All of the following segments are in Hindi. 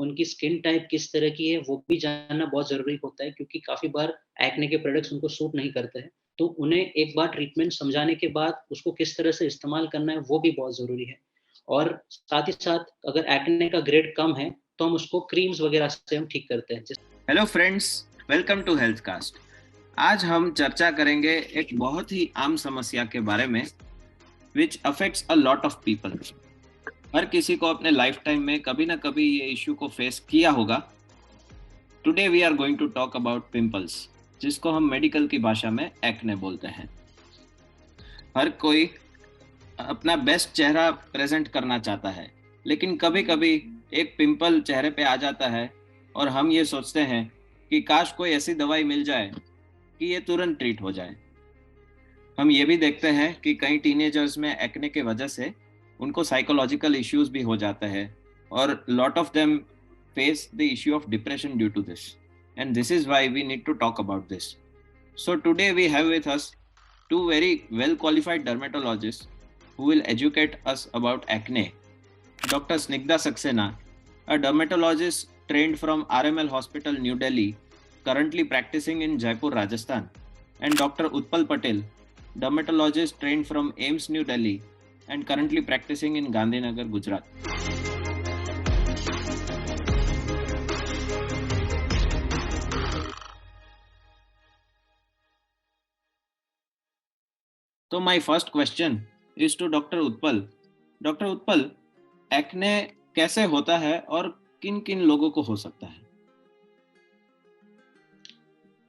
उनकी स्किन टाइप किस तरह की है वो भी जानना बहुत ज़रूरी होता है, क्योंकि काफ़ी बार एक्ने के प्रोडक्ट्स उनको सूट नहीं करते हैं। तो उन्हें एक बार ट्रीटमेंट समझाने के बाद उसको किस तरह से इस्तेमाल करना है वो भी बहुत ज़रूरी है। और साथ ही साथ अगर एक्ने का ग्रेड कम है तो हम उसको क्रीम्स वगैरह से हम ठीक करते हैं। Hello friends, welcome to Health Cast. आज हम चर्चा करेंगे एक बहुत ही आम समस्या के बारे में which affects a lot of people. हर किसी को अपने लाइफ टाइम में कभी ना कभी ये इश्यू को फेस किया होगा। Today we are going to talk about pimples, जिसको हम मेडिकल की भाषा में एक्ने बोलते हैं। हर कोई अपना बेस्ट चेहरा प्रेजेंट करना चाहता है, लेकिन कभी कभी एक पिंपल चेहरे पे आ जाता है और हम ये सोचते हैं कि काश कोई ऐसी दवाई मिल जाए कि ये तुरंत ट्रीट हो जाए। हम ये भी देखते हैं कि कई टीनेजर्स में एक्ने के वजह से उनको साइकोलॉजिकल इश्यूज भी हो जाते हैं और lot of them face the issue of depression due to this, and this is why we need to talk about this. So today we have with us two very well qualified dermatologists who will educate us about acne. Dr. Snigdha Saxena, a dermatologist trained from RML Hospital, New Delhi, currently practicing in Jaipur, Rajasthan, and Dr. Utpal Patel, dermatologist trained from AIIMS, New Delhi, and currently practicing in Gandhinagar, Gujarat. So my first question is to Dr. Utpal. Dr. Utpal, acne कैसे होता है और किन किन लोगों को हो सकता है?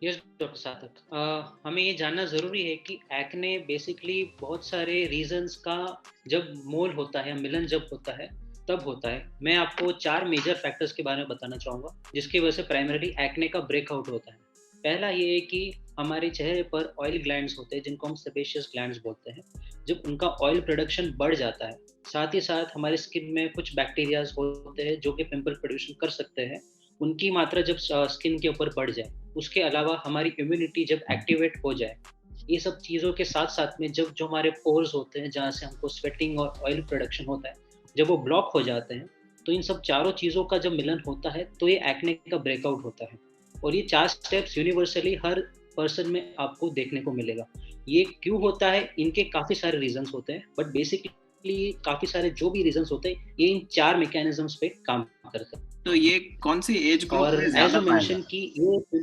यस डॉक्टर सार्थक, हमें ये जानना ज़रूरी है कि एक्ने बेसिकली बहुत सारे रीजंस का जब मोल होता है, मिलन जब होता है तब होता है। मैं आपको 4 मेजर फैक्टर्स के बारे में बताना चाहूँगा जिसकी वजह से प्राइमरीली एक्ने का ब्रेकआउट होता है। पहला ये है कि हमारे चेहरे पर ऑयल ग्लैंड्स होते हैं जिनको हम सेबेशियस ग्लैंड्स बोलते हैं। जब उनका ऑयल प्रोडक्शन बढ़ जाता है, साथ ही साथ हमारी स्किन में कुछ बैक्टीरियाज होते हैं जो कि पिंपल प्रोड्यूशन कर सकते हैं, उनकी मात्रा जब स्किन के ऊपर बढ़ जाए, उसके अलावा हमारी इम्यूनिटी जब एक्टिवेट हो जाए, ये सब चीज़ों के साथ-साथ में जब जो हमारे पोर्स होते हैं जहाँ से हमको स्वेटिंग और ऑयल प्रोडक्शन होता है, जब वो ब्लॉक हो जाते हैं, तो इन सब चारों चीज़ों का जब मिलन होता है तो ये एक्ने का ब्रेकआउट होता है। और ये 4 स्टेप्स यूनिवर्सली हर पर्सन में आपको देखने को मिलेगा। ये क्यों होता है? इनके काफ़ी सारे रीज़न्स होते हैं, बट बेसिकली काफ़ी सारे जो भी रीज़न्स होते हैं, ये इन 4 मैकेनिज़म्स पे काम करते हैं। तो ये कौन सी एज ग्रुप और में ज्यादा पाया जाता है?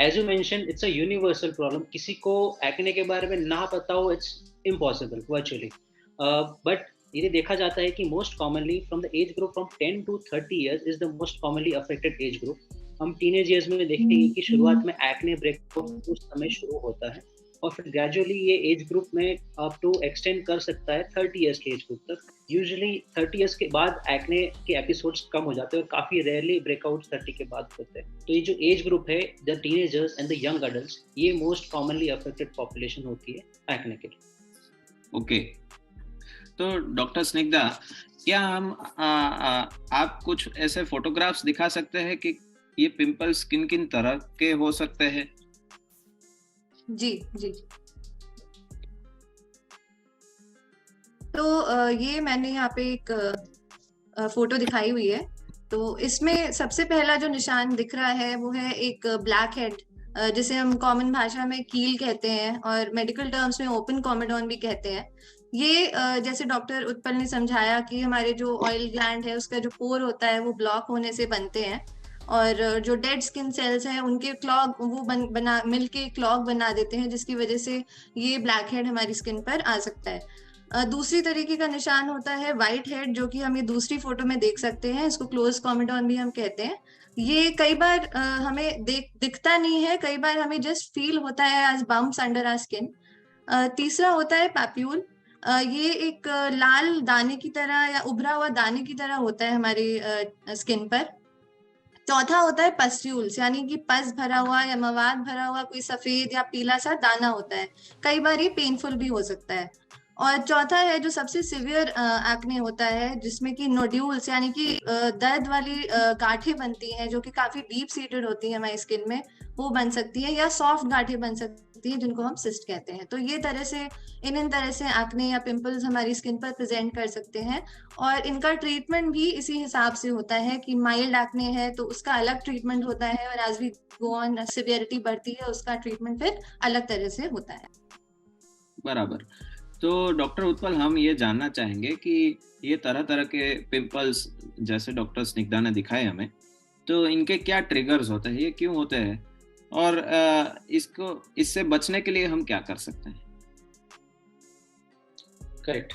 As you mention it's a universal problem. किसी को एक्ने के बारे में ना पता हो, इट्स इम्पॉसिबल वर्चुअली। बट ये देखा जाता है कि most commonly from the age group from 10 to 30 years is the most commonly affected age group. हम टीनेज ईयर्स में देखेंगे कि शुरुआत में एक्ने ब्रेकआउट उस समय शुरू होता है और फिर ग्रेजुअली ये एज ग्रुप में अप टू एक्सटेंड कर सकता है 30 इयर्स के एज ग्रुप तक। यूजुअली 30 इयर्स के बाद एक्ने के एपिसोड्स कम हो जाते हैं और काफ़ी रेयरली ब्रेकआउट 30 के बाद होते हैं। तो ये जो एज ग्रुप है, the teenagers and the young adult, ये मोस्ट कॉमनली अफेक्टेड पॉपुलेशन होती है एक्ने के लिए। ओके, तो डॉक्टर स्निग्धा, क्या हम आप कुछ ऐसे फोटोग्राफ्स दिखा सकते हैं कि ये पिंपल्स किन किन तरह के हो सकते हैं? जी जी। तो ये मैंने यहाँ पे एक फोटो दिखाई हुई है। तो इसमें सबसे पहला जो निशान दिख रहा है वो है एक ब्लैक हेड, जिसे हम कॉमन भाषा में कील कहते हैं और मेडिकल टर्म्स में ओपन कॉमेडोन भी कहते हैं। ये जैसे डॉक्टर उत्पल ने समझाया कि हमारे जो ऑयल ग्लैंड है उसका जो पोर होता है वो ब्लॉक होने से बनते हैं और जो डेड स्किन सेल्स हैं उनके क्लॉग वो बना मिलके क्लॉग बना देते हैं, जिसकी वजह से ये ब्लैक हेड हमारी स्किन पर आ सकता है। दूसरी तरीके का निशान होता है व्हाइट हेड, जो कि हम ये दूसरी फोटो में देख सकते हैं। इसको क्लोज कॉमेडोन भी हम कहते हैं। ये कई बार हमें दिखता नहीं है, कई बार हमें जस्ट फील होता है as bumps under our skin. तीसरा होता है पैप्यूल। ये एक लाल दाने की तरह या उभरा हुआ दाने की तरह होता है हमारी स्किन पर। चौथा होता है पस्ट्यूल्स, यानी कि पस भरा हुआ या मवाद भरा हुआ कोई सफेद या पीला सा दाना होता है। कई बार ये पेनफुल भी हो सकता है। और चौथा है जो सबसे सिवियर एक्ने होता है, जिसमें कि नोड्यूल्स यानी कि दर्द वाली गांठें बनती हैं जो कि काफी डीप सीटेड होती हैं हमारी स्किन में, वो बन सकती है, या सॉफ्ट गांठें बन सकती सकती है, जिनको हम सिस्ट कहते हैं। तो ये तरह से इन तरह से एक्ने या पिंपल्स हमारी स्किन पर प्रेजेंट कर सकते हैं, और इनका ट्रीटमेंट भी इसी हिसाब से होता है कि माइल्ड एक्ने है तो उसका अलग ट्रीटमेंट होता है, और as we go on severity बढ़ती है उसका ट्रीटमेंट फिर अलग तरह से होता है। बराबर। तो डॉक्टर उत्पल, हम ये जानना चाहेंगे कि ये तरह तरह के पिंपल्स जैसे डॉक्टर स्निग्धा ने दिखाए हमें, तो इनके क्या ट्रिगर्स होते हैं, ये क्यों होते हैं, और इससे बचने के लिए हम क्या कर सकते हैं? करेक्ट।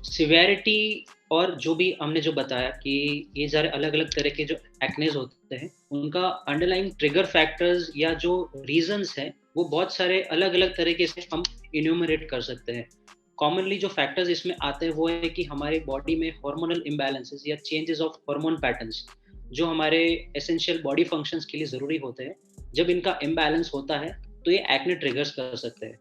सिवियरिटी और जो भी हमने जो बताया कि ये सारे अलग अलग तरह के जो एक्नेज होते हैं, उनका अंडरलाइंग ट्रिगर फैक्टर्स या जो रीजंस हैं वो बहुत सारे अलग अलग तरीके से हम इन्यूमरेट कर सकते हैं। कॉमनली जो फैक्टर्स इसमें आते हैं वो है कि हमारे बॉडी में हार्मोनल इम्बैलेंसेस या चेंजेस ऑफ हार्मोन पैटर्न्स जो हमारे एसेंशियल बॉडी फंक्शंस के लिए ज़रूरी होते हैं, जब इनका इम्बैलेंस होता है तो ये एक्ने ट्रिगर्स कर सकते हैं।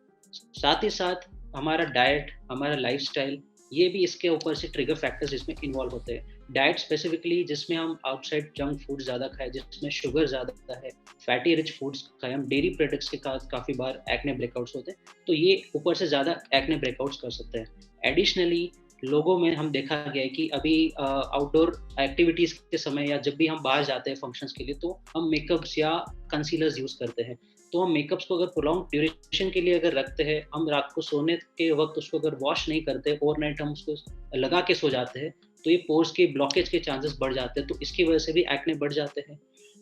साथ ही साथ हमारा डाइट, हमारा लाइफस्टाइल, ये भी इसके ऊपर से ट्रिगर फैक्टर्स इसमें इन्वॉल्व होते हैं। डाइट स्पेसिफिकली जिसमें हम आउटसाइड जंक फूड ज़्यादा खाएं, जिसमें शुगर ज़्यादा है, फैटी रिच फूड्स खाएं, हम डेयरी प्रोडक्ट्स के साथ काफ़ी बार एक्ने ब्रेकआउट्स होते हैं, तो ये ऊपर से ज़्यादा एक्ने ब्रेकआउट्स कर सकते हैं। एडिशनली लोगों में हम देखा गया है कि अभी आउटडोर एक्टिविटीज़ के समय या जब भी हम बाहर जाते हैं फंक्शंस के लिए, तो हम मेकअप्स या कंसीलर्स यूज़ करते हैं। तो हम मेकअप्स को अगर प्रोलॉन्ग ड्यूरेशन के लिए अगर रखते हैं, हम रात को सोने के वक्त उसको अगर वॉश नहीं करते, ओवरनाइट हम उसको लगा के सो जाते हैं, तो ये पोर्स के ब्लॉकेज के चांसेस बढ़ जाते हैं, तो इसकी वजह से भी एक्ने बढ़ जाते हैं।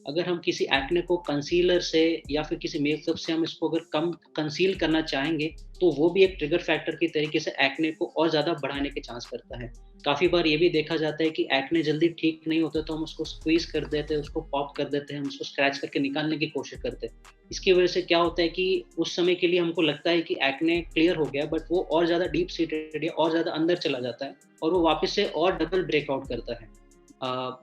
अगर हम किसी एक्ने को कंसीलर से या फिर किसी मेकअप से हम इसको अगर कम कंसील करना चाहेंगे, तो वो भी एक ट्रिगर फैक्टर की तरीके से एक्ने को और ज़्यादा बढ़ाने के चांस करता है। काफ़ी बार ये भी देखा जाता है कि एक्ने जल्दी ठीक नहीं होता तो हम उसको स्क्वीज कर देते हैं, उसको पॉप कर देते हैं, हम उसको स्क्रैच करके निकालने की कोशिश करते हैं। इसकी वजह से क्या होता है कि उस समय के लिए हमको लगता है कि एक्ने क्लियर हो गया, बट वो और ज़्यादा डीप सीटेड है, और ज़्यादा अंदर चला जाता है और वो वापस से और डबल ब्रेकआउट करता है।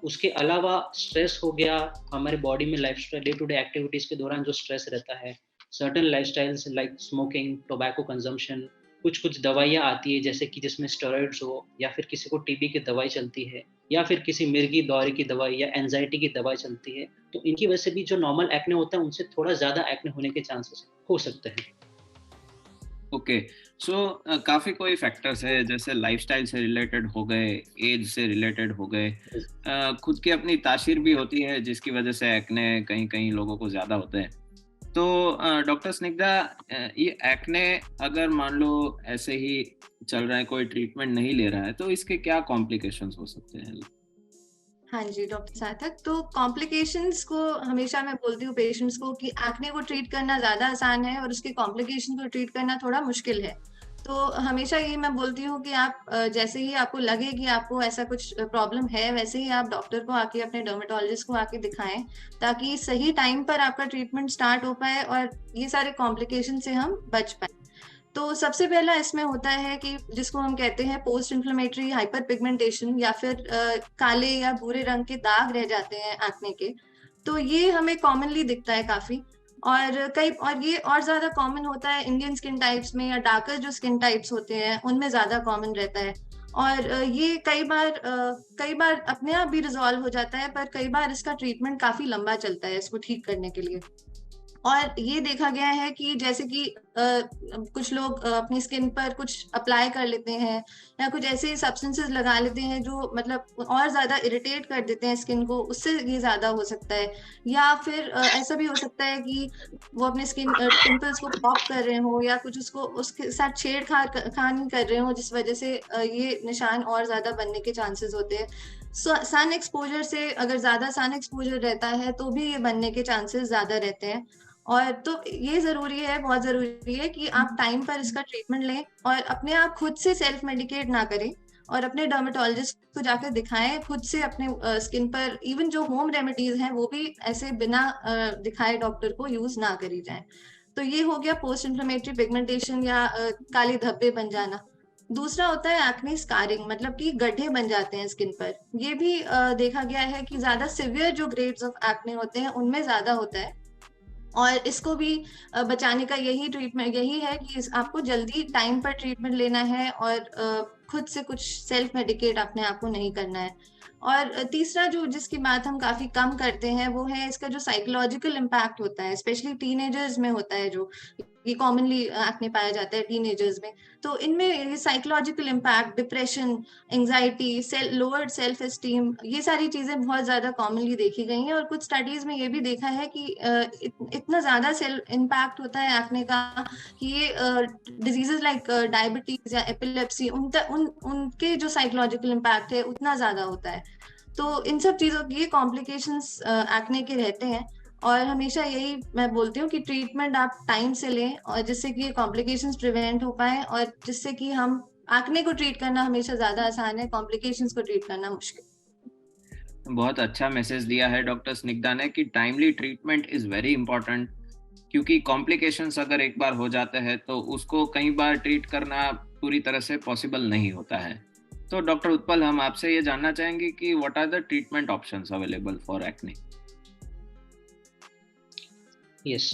उसके अलावा स्ट्रेस हो गया, हमारे बॉडी में lifestyle day to day activities के दौरान जो स्ट्रेस रहता है, certain lifestyles like smoking, tobacco consumption, कुछ दवाइयाँ आती है जैसे कि जिसमें स्टेरॉइड्स हो, या फिर किसी को टीबी की दवाई चलती है, या फिर किसी मिर्गी दौरे की दवाई या एंजाइटी की दवाई चलती है, तो इनकी वजह से भी जो नॉर्मल एक्ने होता है उनसे थोड़ा ज़्यादा एक्ने होने के चांसेस हो सकते हैं। ओके, सो काफ़ी कोई फैक्टर्स है, जैसे लाइफस्टाइल से रिलेटेड हो गए, एज से रिलेटेड हो गए, खुद की अपनी तासीर भी होती है जिसकी वजह से एक्ने कहीं कहीं लोगों को ज़्यादा होते हैं। तो डॉक्टर स्निग्धा, ये एक्ने अगर मान लो ऐसे ही चल रहा है, कोई ट्रीटमेंट नहीं ले रहा है, तो इसके क्या कॉम्प्लिकेशंस हो सकते हैं? हाँ जी डॉक्टर सार्थक, तो कॉम्प्लिकेशंस को हमेशा मैं बोलती हूँ पेशेंट्स को कि एक्ने को ट्रीट करना ज़्यादा आसान है और उसके कॉम्प्लिकेशन को ट्रीट करना थोड़ा मुश्किल है। तो हमेशा ये मैं बोलती हूँ कि आप जैसे ही आपको लगे कि आपको ऐसा कुछ प्रॉब्लम है, वैसे ही आप डॉक्टर को आके, अपने डर्मेटोलॉजिस्ट को आके दिखाएं, ताकि सही टाइम पर आपका ट्रीटमेंट स्टार्ट हो पाए और ये सारे कॉम्प्लिकेशन से हम बच पाए। तो सबसे पहला इसमें होता है कि जिसको हम कहते हैं पोस्ट इन्फ्लेमेटरी हाइपर पिगमेंटेशन, या फिर काले या भूरे रंग के दाग रह जाते हैं एक्ने के। तो ये हमें कॉमनली दिखता है काफी, और ये और ज्यादा कॉमन होता है इंडियन स्किन टाइप्स में, या डार्कर जो स्किन टाइप्स होते हैं उनमें ज्यादा कॉमन रहता है। और ये कई बार अपने आप भी रिजॉल्व हो जाता है, पर कई बार इसका ट्रीटमेंट काफी लंबा चलता है इसको ठीक करने के लिए। और ये देखा गया है कि जैसे कि कुछ लोग अपनी स्किन पर कुछ अप्लाई कर लेते हैं, या कुछ ऐसे सब्सटेंसेस लगा लेते हैं जो मतलब और ज्यादा इरिटेट कर देते हैं स्किन को, उससे ये ज्यादा हो सकता है। या फिर ऐसा भी हो सकता है कि वो अपने स्किन पिंपल्स को पॉप कर रहे हो, या कुछ उसको उसके साथ छेड़खानी कर रहे हो, जिस वजह से ये निशान और ज्यादा बनने के चांसेस होते हैं। सन एक्सपोजर से, अगर ज्यादा सन एक्सपोजर रहता है तो भी ये बनने के चांसेस ज्यादा रहते हैं। और तो ये जरूरी है, बहुत जरूरी है कि आप टाइम पर इसका ट्रीटमेंट लें और अपने आप खुद से सेल्फ मेडिकेट ना करें, और अपने डर्मेटोलॉजिस्ट को जाकर दिखाएं खुद से अपने स्किन पर। इवन जो होम रेमेडीज हैं वो भी ऐसे बिना दिखाए डॉक्टर को यूज ना करी जाए। तो ये हो गया पोस्ट इन्फ्लेमेटरी पिगमेंटेशन या काले धब्बे बन जाना। दूसरा होता है एक्ने स्कारिंग, मतलब कि गड्ढे बन जाते हैं स्किन पर। ये भी देखा गया है कि ज्यादा सिवियर जो ग्रेड्स ऑफ एक्ने होते हैं उनमें ज्यादा होता है, और इसको भी बचाने का यही है कि आपको जल्दी टाइम पर ट्रीटमेंट लेना है, और खुद से कुछ सेल्फ मेडिकेट अपने आप को नहीं करना है। और तीसरा जो जिसकी बात हम काफी कम करते हैं वो है इसका जो साइकोलॉजिकल इम्पैक्ट होता है, स्पेशली टीनेजर्स में होता है, जो ये कॉमनली एक्ने पाया जाता है टीनेजर्स में। तो इनमें ये psychological impact, depression, anxiety, lowered self esteem, ये सारी चीजें बहुत ज्यादा कॉमनली देखी गई हैं। और कुछ स्टडीज में ये भी देखा है कि इतना ज्यादा सेल्फ इम्पैक्ट होता है एक्ने का कि ये डिजीजेस लाइक डायबिटीज या एपिलेप्सी उनके जो साइकोलॉजिकल इम्पैक्ट है उतना ज्यादा होता है। तो इन सब चीजों के कॉम्प्लिकेशंस एक्ने के रहते हैं, और हमेशा यही मैं बोलती हूँ कि ट्रीटमेंट आप टाइम से लें, और जिससे कि ये कॉम्प्लिकेशंस प्रिवेंट हो पाए, और जिससे कि हम एक्ने को ट्रीट करना हमेशा ज्यादा आसान है, कॉम्प्लिकेशंस को ट्रीट करना मुश्किल। बहुत अच्छा मैसेज दिया है डॉक्टर स्निग्धा ने कि timely treatment is very important, क्योंकि कॉम्प्लिकेशंस अगर एक बार हो जाते हैं तो उसको कई बार ट्रीट करना पूरी तरह से पॉसिबल नहीं होता है। तो डॉक्टर उत्पल, हम आपसे ये जानना चाहेंगे कि what are the treatment options available for acne? Yes,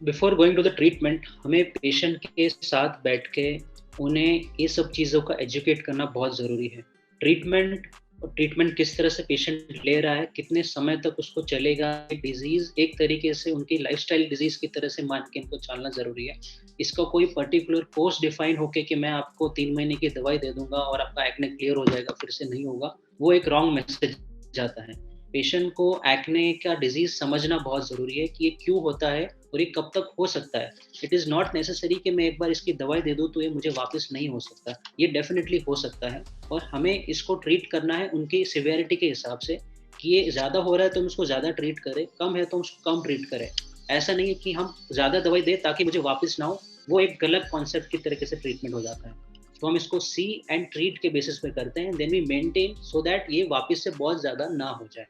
before going to the treatment, हमें पेशेंट के साथ बैठ के उन्हें ये सब चीज़ों का एजुकेट करना बहुत ज़रूरी है। ट्रीटमेंट किस तरह से पेशेंट ले रहा है, कितने समय तक उसको चलेगा, डिजीज एक तरीके से उनकी लाइफस्टाइल डिजीज की तरह से मान के इनको चलना जरूरी है। इसका कोई पर्टिकुलर कोर्स डिफाइन होके कि मैं आपको 3 महीने की दवाई दे दूंगा और आपका एक्ने क्लियर हो जाएगा, फिर से नहीं होगा, वो एक रॉन्ग मैसेज जाता है। पेशेंट को एक्ने का डिजीज समझना बहुत जरूरी है कि ये क्यों होता है और ये कब तक हो सकता है। इट इज़ नॉट नेसेसरी कि मैं एक बार इसकी दवाई दे दूँ तो ये मुझे वापस नहीं हो सकता, ये डेफिनेटली हो सकता है। और हमें इसको ट्रीट करना है उनकी सिवियरिटी के हिसाब से, कि ये ज़्यादा हो रहा है तो हम उसको ज़्यादा ट्रीट करें, कम है तो उसको कम ट्रीट करें। ऐसा नहीं है कि हम ज़्यादा दवाई दें ताकि मुझे वापस ना हो, वो एक गलत कॉन्सेप्ट की तरीके से ट्रीटमेंट हो जाता है। तो हम इसको सी एंड ट्रीट के बेसिस पे करते हैं, then we maintain so that ये वापस से बहुत ज़्यादा ना हो जाए।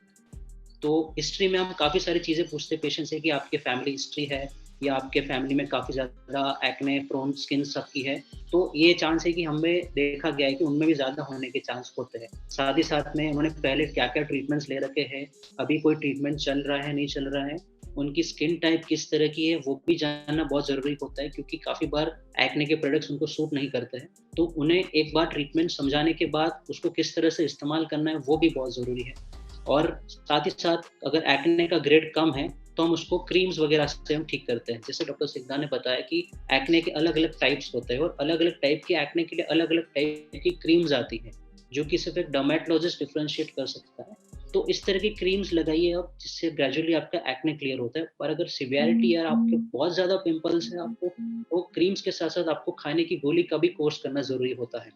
तो हिस्ट्री में हम काफ़ी सारी चीज़ें पूछते हैं पेशेंट से कि आपके फैमिली हिस्ट्री है या आपके फैमिली में काफ़ी ज़्यादा एक्ने प्रोन स्किन सबकी है, तो ये चांस है कि हमें देखा गया है कि उनमें भी ज़्यादा होने के चांस होते हैं। साथ ही साथ में उन्होंने पहले क्या क्या ट्रीटमेंट्स ले रखे हैं, अभी कोई ट्रीटमेंट चल रहा है नहीं चल रहा है, उनकी स्किन टाइप किस तरह की है वो भी जानना बहुत ज़रूरी होता है, क्योंकि काफ़ी बार एक्ने के प्रोडक्ट्स उनको सूट नहीं करते हैं। तो उन्हें एक बार ट्रीटमेंट समझाने के बाद उसको किस तरह से इस्तेमाल करना है वो भी बहुत ज़रूरी है। और साथ ही साथ अगर एक्ने का ग्रेड कम है तो हम उसको क्रीम्स वगैरह से हम ठीक करते हैं। जैसे डॉक्टर स्निग्धा ने बताया कि एक्ने के अलग अलग टाइप्स होते हैं और अलग अलग टाइप के एक्ने के लिए अलग अलग टाइप की क्रीम्स आती हैं, जो कि सिर्फ एक डर्मेटोलॉजिस्ट डिफरेंशिएट कर सकता है। तो इस तरह की क्रीम्स लगाइए आप, जिससे ग्रेजुअली आपका एक्ने क्लियर होता है। पर अगर सिवियरिटी या आपके बहुत ज़्यादा पिंपल्स है, आपको वो क्रीम्स के साथ साथ आपको खाने की गोली का भी कोर्स करना ज़रूरी होता है।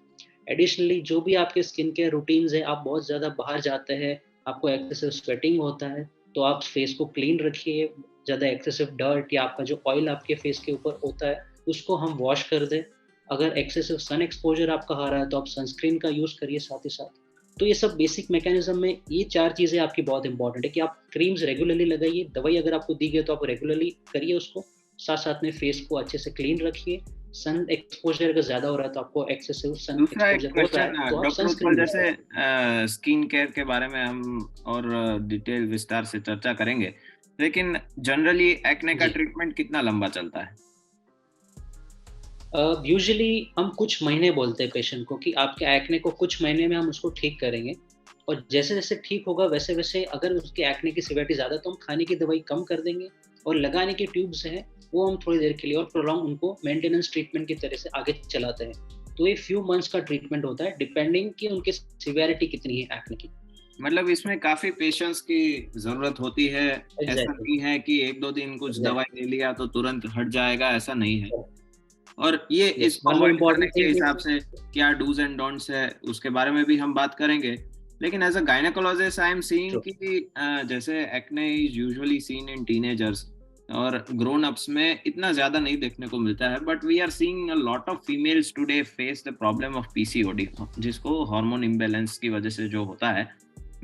एडिशनली जो भी आपके स्किन केयर रूटीन्स है, आप बहुत ज़्यादा बाहर जाते हैं, आपको एक्सेसिव स्वेटिंग होता है, तो आप फेस को क्लीन रखिए। ज़्यादा एक्सेसिव डर्ट या आपका जो ऑयल आपके फेस के ऊपर होता है उसको हम वॉश कर दें। अगर एक्सेसिव सन एक्सपोजर आपका आ रहा है तो आप सनस्क्रीन का यूज़ करिए साथ ही साथ। तो ये सब बेसिक मैकेनिज्म में ये 4 चीज़ें आपकी बहुत इंपॉर्टेंट है कि आप क्रीम्स रेगुलरली लगाइए, दवाई अगर आपको दी गई तो आप रेगुलरली करिए उसको, साथ साथ में फेस को अच्छे से क्लीन रखिए। सन एक्सपोजर अगर ज्यादा हो रहा है तो आपको एक्सेसिव सन एक्सपोजर होता है तो आप सनस्क्रीन, जैसे स्किन केयर के बारे में हम और डिटेल विस्तार से चर्चा करेंगे, लेकिन जनरली एक्ने का ट्रीटमेंट कितना लंबा चलता है? यूजुअली हम कुछ महीने बोलते हैं पेशेंट को कि आपके एक्ने को कुछ महीने में हम उसको ठीक करेंगे, और जैसे जैसे ठीक होगा वैसे वैसे अगर उसके एक्ने की सिवियरिटी ज़्यादा तो हम खाने की दवाई कम कर देंगे, और लगाने की ट्यूब्स हैं वो हम थोड़ी देर के लिए और प्रोलॉन्ग उनको मेंटेनेंस ट्रीटमेंट की तरह से आगे चलाते हैं। तो ये फ्यू मंथ्स का ट्रीटमेंट होता है डिपेंडिंग कि उनकी सिवियरिटी कितनी है एक्ने की। मतलब इसमें काफी पेशेंस की जरूरत होती है। ऐसा नहीं है कि 1-2 दिन कुछ दवाई ले लिया तो तुरंत हट जाएगा, ऐसा नहीं है। और ये इस अवॉइड करने के हिसाब से क्या डूज एंड डोंट्स है उसके बारे में भी हम बात करेंगे। लेकिन as a gynecologist I am seeing कि जैसे acne is usually seen in teenagers और ग्रोन अप्स में इतना ज्यादा नहीं देखने को मिलता है, but we are seeing a lot of females today face the problem of PCOD, जिसको हार्मोन इम्बैलेंस की वजह से जो होता है,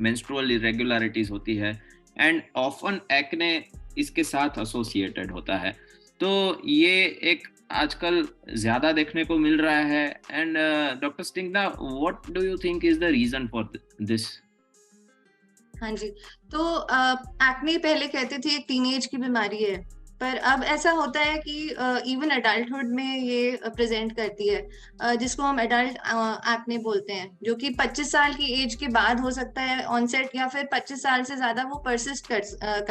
मेंस्ट्रुअल इरेगुलरिटीज होती है, एंड ऑफन एक्ने इसके साथ एसोसिएटेड होता है। तो ये एक आजकल ज्यादा देखने को मिल रहा है। And doctor Snigdha, what do you think is the reason for this? हाँ जी, तो एक्ने पहले कहते थे एक टीनेज की बीमारी है, पर अब ऐसा होता है कि इवन अडल्टहुड में ये प्रेजेंट करती है, जिसको हम एडल्ट एक्ने बोलते हैं, जो कि 25 साल की एज के बाद हो सकता है ऑनसेट, या फिर 25 साल से ज्यादा वो परसिस्ट कर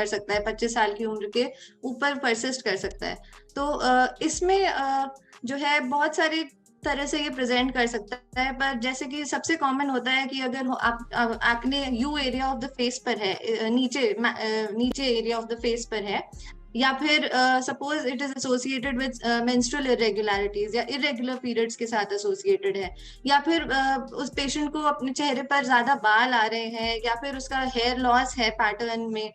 सकता है, 25 साल की उम्र के ऊपर परसिस्ट कर सकता है। तो इसमें जो है बहुत सारे तरह से ये प्रेजेंट कर सकता है, पर जैसे कि सबसे कॉमन होता है कि अगर आप acne you area of the face पर है, नीचे एरिया ऑफ द फेस पर है, या फिर suppose it is associated with menstrual irregularities या इरेगुलर पीरियड्स के साथ एसोसिएटेड है, या फिर उस पेशेंट को अपने चेहरे पर ज्यादा बाल आ रहे हैं, या फिर उसका हेयर लॉस है पैटर्न में,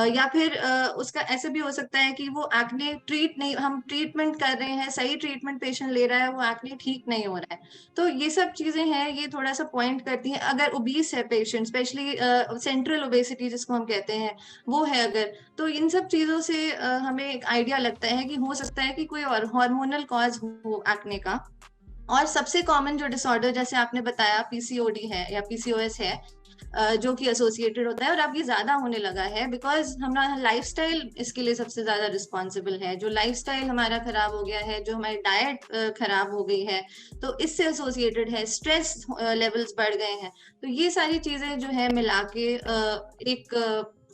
या फिर उसका ऐसे भी हो सकता है कि वो एक्ने हम ट्रीटमेंट कर रहे हैं, सही ट्रीटमेंट पेशेंट ले रहा है, वो एक्ने ठीक नहीं हो रहा है। तो ये सब चीजें हैं, ये थोड़ा सा पॉइंट करती हैं। अगर ओबीस है पेशेंट, स्पेशली सेंट्रल ओबेसिटी जिसको हम कहते हैं, वो है अगर, तो इन सब चीजों से हमें एक आइडिया लगता है कि हो सकता है कि कोई और हार्मोनल कॉज हो एक्ने का। और सबसे कॉमन जो डिसऑर्डर जैसे आपने बताया पीसीओडी है या पीसीओएस है, जो कि एसोसिएटेड होता है, और अब ये ज्यादा होने लगा है बिकॉज हमारा लाइफस्टाइल इसके लिए सबसे ज्यादा रिस्पॉन्सिबल है। जो लाइफस्टाइल हमारा खराब हो गया है, जो हमारी डाइट खराब हो गई है, तो इससे एसोसिएटेड है। स्ट्रेस लेवल्स बढ़ गए हैं, तो ये सारी चीजें जो है मिला के एक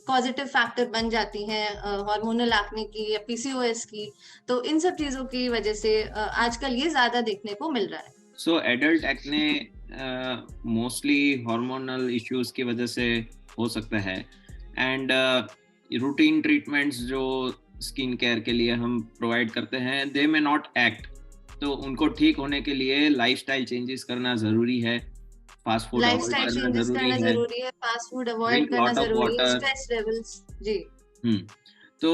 पॉजिटिव फैक्टर बन जाती हैं हार्मोनल एक्ने की या पीसीओएस की। तो इन सब चीजों की वजह से आजकल ये ज्यादा देखने को मिल रहा है। So adult acne mostly hormonal issues की वजह से हो सकता है, एंड रूटीन ट्रीटमेंट्स जो स्किन केयर के लिए हम प्रोवाइड करते हैं, दे मे नॉट एक्ट। तो उनको ठीक होने के लिए लाइफस्टाइल चेंजेस करना जरूरी है, फास्ट फूड लाइफस्टाइल चेंजेस करना जरूरी है, फास्ट फूड अवॉइड करना जरूरी है, स्ट्रेस लेवल्स जी। तो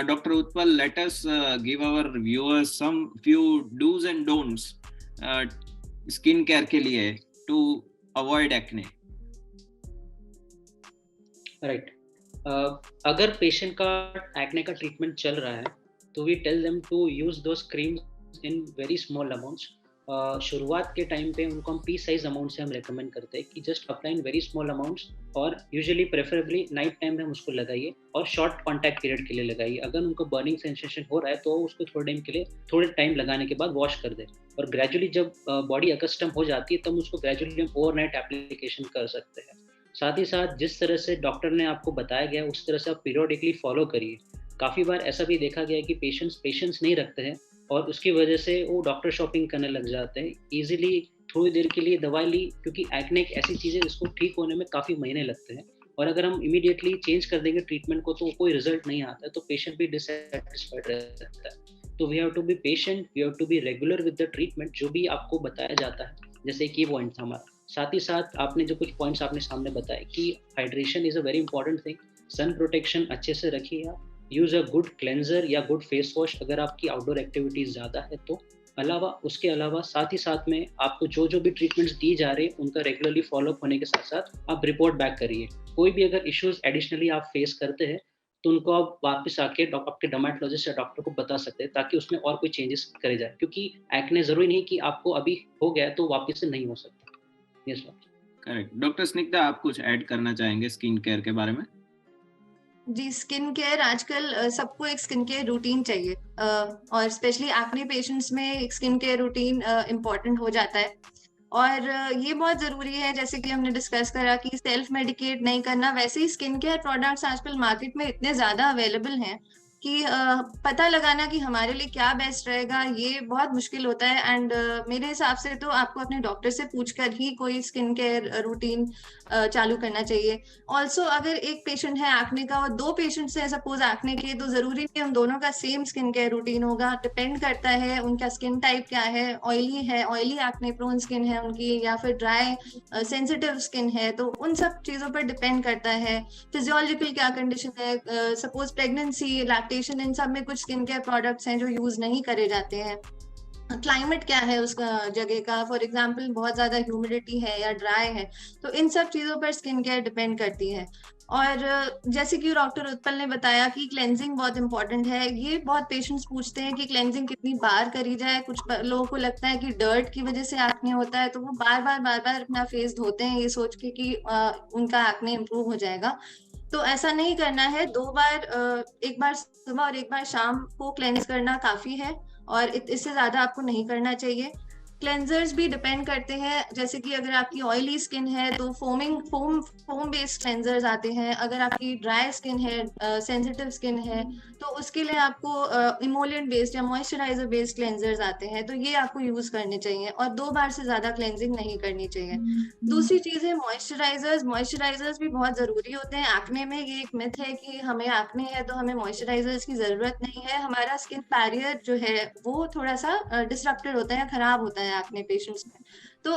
doctor Utpal, let us give our viewers some few dos and don'ts skin care के लिए टू अवॉइड एक्ने। राइट, अगर पेशेंट का एक्ने का ट्रीटमेंट चल रहा है तो we tell them to use those creams in very small amounts. शुरुआत के टाइम पे उनको हम पी साइज अमाउंट से हम रेकमेंड करते हैं कि just apply in very small amounts, और यूजुअली प्रेफरेबली नाइट टाइम में हम उसको लगाइए और शॉर्ट कॉन्टैक्ट पीरियड के लिए लगाइए। अगर उनको बर्निंग सेंसेशन हो रहा है तो उसको थोड़े टाइम लगाने के बाद वॉश कर दें, और ग्रेजुअली जब बॉडी अकस्टम हो जाती है तब उसको ग्रेजुअली हम ओवरनाइट एप्लीकेशन कर सकते हैं। साथ ही साथ जिस तरह से डॉक्टर ने आपको बताया गया उस तरह से आप पीरियोडिकली फॉलो करिए। काफ़ी बार ऐसा भी देखा गया है कि पेशेंट्स नहीं रखते हैं और उसकी वजह से वो डॉक्टर शॉपिंग करने लग जाते हैं इजीली, थोड़ी देर के लिए दवाई ली, क्योंकि एक्ने एक ऐसी चीज़ है जिसको ठीक होने में काफ़ी महीने लगते हैं, और अगर हम इमीडिएटली चेंज कर देंगे ट्रीटमेंट को तो कोई रिजल्ट नहीं आता है, तो पेशेंट भी डिससेटिस्फाइड रह सकता है। तो we have to be patient, we have to be regular with the treatment जो भी आपको बताया जाता है। जैसे की पॉइंट था हमारा, साथ ही साथ आपने जो कुछ पॉइंट्स आपने सामने बताए कि hydration is a very important thing, sun protection अच्छे से रखिए आप, यूज अ गुड क्लेंजर या गुड फेस वॉश अगर आपकी आउटडोर एक्टिविटीज ज़्यादा है तो। उसके अलावा साथ ही साथ में आपको जो भी ट्रीटमेंट्स दी जा रहे हैं उनका रेगुलरली फॉलोअप होने के साथ साथ आप रिपोर्ट बैक करिए। कोई भी अगर इश्यूज एडिशनली आप फेस करते हैं तो उनको आप वापस आके आपके डर्मेटोलॉजिस्ट या डॉक्टर को बता सकते हैं, ताकि उसमें और कोई चेंजेस करे जाए, क्योंकि एक्ने जरूरी नहीं कि आपको अभी हो गया तो वापस से नहीं हो सकता। Yes correct. डॉक्टर स्निग्धा, आप कुछ ऐड करना चाहेंगे स्किन केयर के बारे में? जी, स्किन केयर आजकल सबको एक स्किन केयर रूटीन चाहिए, और स्पेशली एक्ने पेशेंट्स में एक स्किन केयर रूटीन इम्पोर्टेंट हो जाता है, और ये बहुत जरूरी है। जैसे कि हमने डिस्कस करा कि सेल्फ मेडिकेट नहीं करना, वैसे ही स्किन केयर प्रोडक्ट्स आजकल मार्केट में इतने ज्यादा अवेलेबल हैं कि पता लगाना कि हमारे लिए क्या बेस्ट रहेगा ये बहुत मुश्किल होता है। एंड मेरे हिसाब से तो आपको अपने डॉक्टर से पूछकर ही कोई स्किन केयर रूटीन चालू करना चाहिए। ऑल्सो अगर एक पेशेंट है एक्ने का और 2 पेशेंट्स हैं सपोज एक्ने के, तो जरूरी नहीं हम दोनों का सेम स्किन केयर रूटीन होगा। डिपेंड करता है उनका स्किन टाइप क्या है, ऑयली एक्ने प्रोन स्किन है उनकी, या फिर ड्राई सेंसिटिव स्किन है, तो उन सब चीजों पर डिपेंड करता है। फिजियोलॉजिकल क्या कंडीशन है, सपोज प्रेगनेंसी, लैक्टेशन, इन सब में कुछ स्किन केयर प्रोडक्ट्स हैं जो यूज नहीं करे जाते हैं। क्लाइमेट क्या है उसका जगह का, फॉर एग्जांपल बहुत ज्यादा ह्यूमिडिटी है या ड्राई है, तो इन सब चीजों पर स्किन केयर डिपेंड करती है। और जैसे कि डॉक्टर उत्पल ने बताया कि क्लेंजिंग बहुत इंपॉर्टेंट है। ये बहुत पेशेंट्स पूछते हैं कि क्लेंजिंग कितनी बार करी जाए। कुछ लोगों को लगता है कि डर्ट की वजह से एक्ने होता है, तो वो बार बार अपना फेस धोते हैं ये सोच के कि उनका एक्ने इम्प्रूव हो जाएगा। तो ऐसा नहीं करना है। 2 बार, एक बार सुबह और एक बार शाम को क्लेंस करना काफी है, और इससे ज्यादा आपको नहीं करना चाहिए। क्लेंजर्स भी डिपेंड करते हैं, जैसे कि अगर आपकी ऑयली स्किन है तो फोम बेस्ड क्लेंजर्स आते हैं। अगर आपकी ड्राई स्किन है, सेंसिटिव स्किन है, तो उसके लिए आपको इमोलिएंट बेस्ड या मॉइस्चराइजर बेस्ड क्लेंजर्स आते हैं, तो ये आपको यूज करने चाहिए, और 2 बार से ज्यादा क्लेंजिंग नहीं करनी चाहिए। दूसरी चीज है मॉइस्चराइजर्स भी बहुत जरूरी होते हैं एक्ने में। ये एक मिथ है कि हमें एक्ने है तो हमें मॉइस्चराइजर्स की जरूरत नहीं है। हमारा स्किन बैरियर जो है वो थोड़ा सा डिसरप्टेड होता है, खराब होता है एक्ने पेशेंट्स में, तो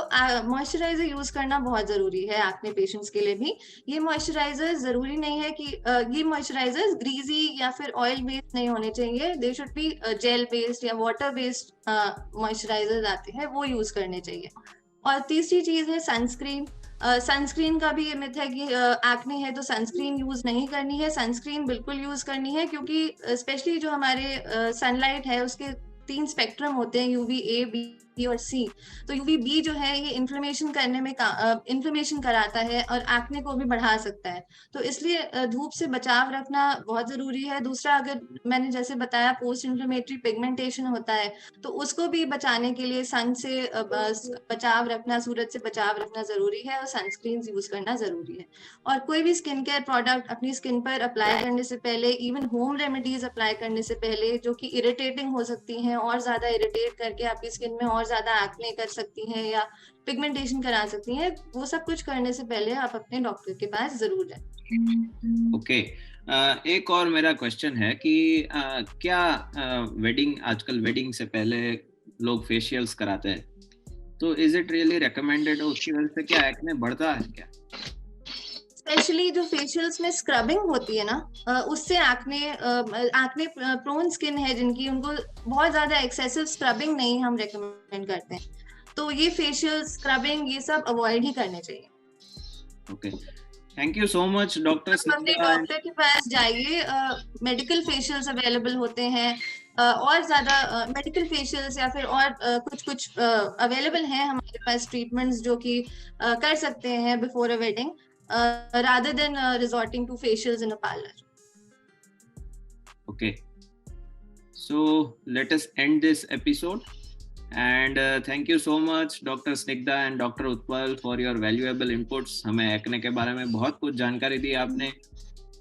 मॉइस्चराइजर यूज करना बहुत जरूरी है एक्ने पेशेंट्स के लिए भी। ये मॉइस्चराइजर जरूरी नहीं है कि ये मॉइस्चराइजर्स ग्रीजी या फिर ऑयल बेस्ड नहीं होने चाहिए। They should be gel based या वाटर बेस्ड मॉइस्चराइजर्स आते हैं, वो यूज करने चाहिए। और तीसरी चीज है सनस्क्रीन। सनस्क्रीन का भी ये मिथ है कि एक्ने है तो सनस्क्रीन यूज नहीं करनी है। सनस्क्रीन बिल्कुल यूज करनी है, क्योंकि स्पेशली जो हमारे सनलाइट है उसके 3 स्पेक्ट्रम होते हैं, यूवी ए, बी और सी। तो यूवी बी जो है ये इन्फ्लेमेशन करने में इन्फ्लेमेशन कराता है और एक्ने को भी बढ़ा सकता है। तो इसलिए धूप से बचाव रखना बहुत जरूरी है। दूसरा, अगर मैंने जैसे बताया पोस्ट इन्फ्लेमेटरी पिगमेंटेशन होता है, तो उसको भी बचाने के लिए सन से बचाव रखना, सूरज से बचाव रखना जरूरी है, और सनस्क्रीन यूज करना जरूरी है। और कोई भी स्किन केयर प्रोडक्ट अपनी स्किन पर अप्लाई करने से पहले, इवन होम रेमेडीज अप्लाई करने से पहले, जो कि इरिटेटिंग हो सकती हैं और ज्यादा इरिटेट करके आपकी स्किन में और ज्यादा एक्ने कर सकती हैं या पिगमेंटेशन करा सकती हैं, वो सब कुछ करने से पहले आप अपने डॉक्टर के पास जरूर जाएं। ओके, एक और मेरा क्वेश्चन है कि क्या आजकल वेडिंग से पहले लोग फेशियल्स कराते हैं, तो इज इट रियली रिकमेंडेड? उसकी वजह से क्या एक्ने बढ़ता है क्या? स्पेशली जो फेशियल्स में स्क्रबिंग होती है ना, उससे एक्ने प्रोन स्किन है जिनकी, उनको बहुत ज्यादा एक्सेसिव स्क्रबिंग नहीं हम रेकमेंड करते हैं। तो ये फेशियल स्क्रबिंग ये सब अवॉइड ही करने चाहिए। Okay, thank you so much doctor. अपने डॉक्टर के पास जाइए, मेडिकल फेशियल्स अवेलेबल होते हैं, और ज्यादा मेडिकल फेशियल्स या फिर और कुछ अवेलेबल हैं हमारे पास ट्रीटमेंट्स जो कि कर सकते हैं before a wedding, rather than resorting to facials in a parlor. Okay, so let us end this episode, and thank you so much Dr. Snigdha and Dr. Utpal for your valuable inputs. हमें एक्ने के बारे में बहुत कुछ जानकारी दी आपने,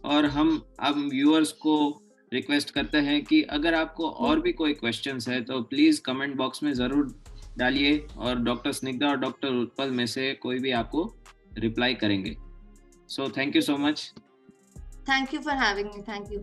और हम अब व्यूअर्स को रिक्वेस्ट करते हैं कि अगर आपको और भी कोई क्वेश्चंस है तो प्लीज कमेंट बॉक्स में जरूर डालिए, और डॉक्टर स्निग्धा और डॉक्टर उत्पल में से कोई भी आपको रिप्लाई करेंगे। So thank you so much. Thank you for having me. Thank you.